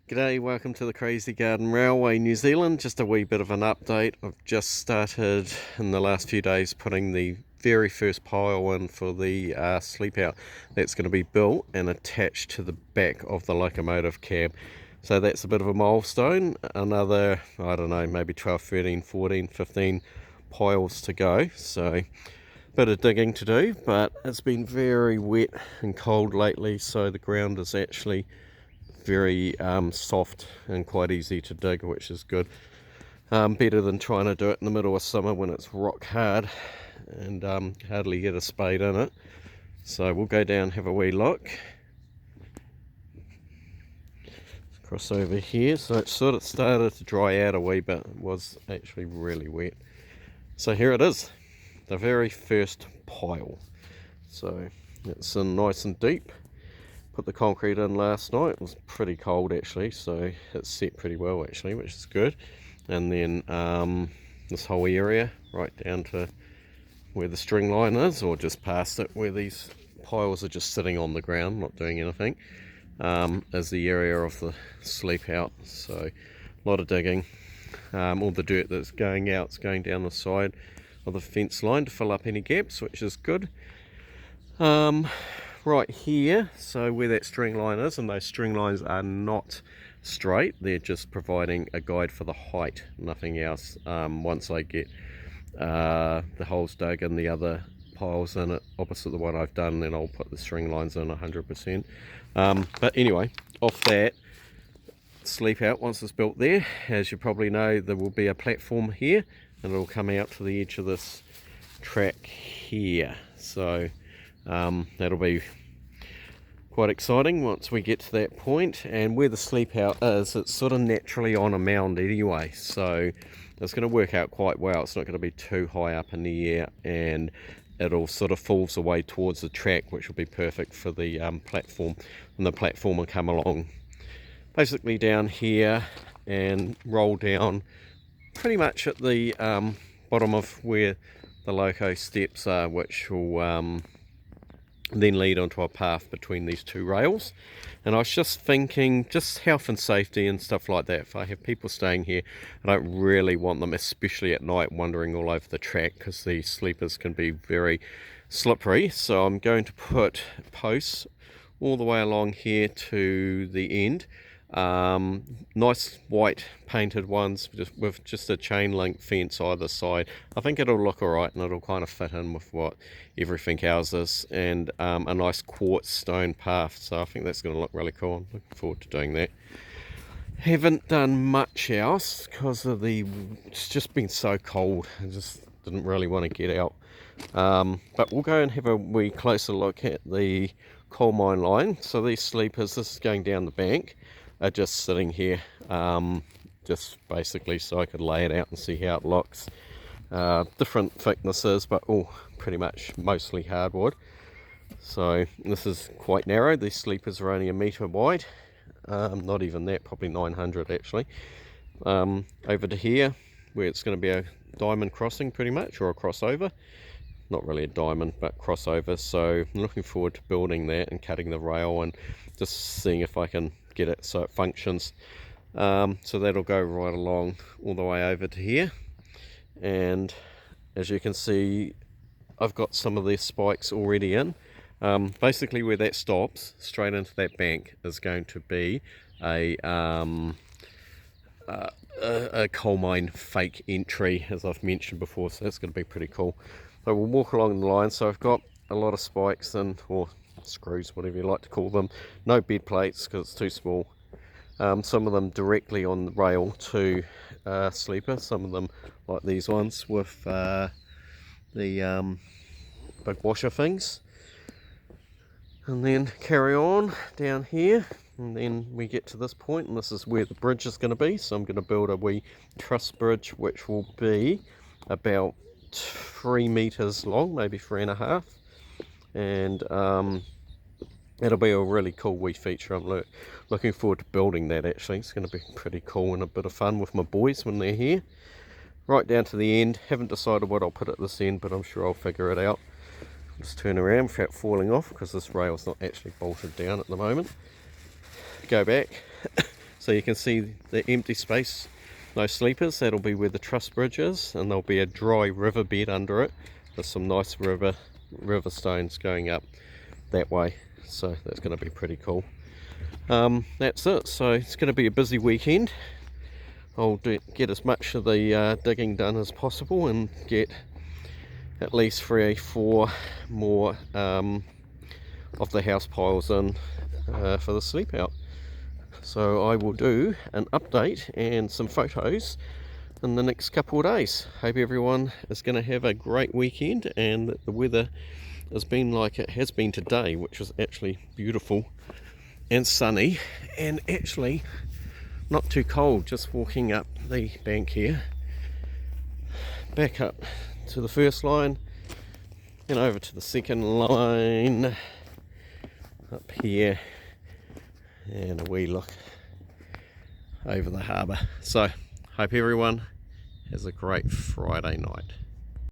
G'day, welcome to the Crazy Garden Railway New Zealand. Just a wee bit of an update. I've just started in the last few days putting the very first pile in for the Sleepout that's going to be built and attached to the back of the locomotive cab. So that's a bit of a milestone. Another, I don't know, maybe 12, 13, 14, 15 piles to go. So bit of digging to do, but it's been very wet and cold lately, so the ground is actually very soft and quite easy to dig, which is good. Better than trying to do it in the middle of summer when it's rock hard and hardly get a spade in it. So we'll go down, have a wee look. Cross over here. So it sort of started to dry out a wee bit. It was actually really wet. So here it is, the very first pile. So it's in nice and deep. Put the concrete in last night. It was pretty cold actually, so it's set pretty well actually, which is good. And then this whole area right down to where the string line is, or just past it, where these piles are just sitting on the ground not doing anything, is the area of the sleep out. So a lot of digging. All the dirt that's going out is going down the side of the fence line to fill up any gaps, which is good. Right here, so where that string line is, and those string lines are not straight, they're just providing a guide for the height, nothing else. Once I get the holes dug and the other piles in it opposite the one I've done, then I'll put the string lines in 100%. But anyway, off that, sleep out once it's built there. As you probably know, there will be a platform here and it'll come out to the edge of this track here. So that'll be quite exciting once we get to that point. And where the sleep out is, it's sort of naturally on a mound anyway, so it's going to work out quite well. It's not going to be too high up in the air, and it'll sort of falls away towards the track, which will be perfect for the platform. And the platform will come along basically down here and roll down pretty much at the bottom of where the loco steps are, which will then lead onto a path between these two rails. And I was just thinking, just health and safety and stuff like that, if I have people staying here, I don't really want them, especially at night, wandering all over the track, because the sleepers can be very slippery. So I'm going to put posts all the way along here to the end. Nice white painted ones with just a chain link fence either side. I think it'll look alright, and it'll kind of fit in with what everything else is, and a nice quartz stone path, so I think that's going to look really cool. I'm looking forward to doing that. Haven't done much else because of it's just been so cold. I just didn't really want to get out, but we'll go and have a wee closer look at the coal mine line. So these sleepers, this is going down the bank, are just sitting here, just basically so I could lay it out and see how it looks. Different thicknesses, but all pretty much mostly hardwood. So this is quite narrow. These sleepers are only 1 metre wide, not even that, probably 900 actually. Over to here, where it's going to be a diamond crossing pretty much, or a crossover. Not really a diamond, but crossover. So I'm looking forward to building that and cutting the rail and just seeing if I can get it so it functions. So that'll go right along all the way over to here. And as you can see, I've got some of these spikes already in. Basically where that stops, straight into that bank, is going to be a coal mine fake entry, as I've mentioned before, so that's going to be pretty cool. So we'll walk along the line. So I've got a lot of spikes and, or screws, whatever you like to call them. No bed plates because it's too small. Some of them directly on the rail to sleeper, some of them like these ones with the big washer things. And then carry on down here, and then we get to this point, and this is where the bridge is going to be. So I'm going to build a wee truss bridge, which will be about 3 meters long, maybe 3.5, and it'll be a really cool wee feature. I'm looking forward to building that actually. It's going to be pretty cool and a bit of fun with my boys when they're here. Right down to the end, haven't decided what I'll put at this end, but I'm sure I'll figure it out. Just turn around without falling off, because this rail's not actually bolted down at the moment. Go back. So you can see the empty space, no sleepers. That'll be where the truss bridge is, and there'll be a dry river bed under it with some nice river stones going up that way. So that's going to be pretty cool. That's it. So it's going to be a busy weekend. I'll get as much of the digging done as possible and get at least 3 or 4 more of the house piles in for the sleep out. So I will do an update and some photos in the next couple of days. Hope everyone is going to have a great weekend, and that the weather has been like it has been today, which was actually beautiful and sunny, and actually not too cold. Just walking up the bank here, back up to the first line and over to the second line up here, and a wee look over the harbour. So hope everyone has a great Friday night.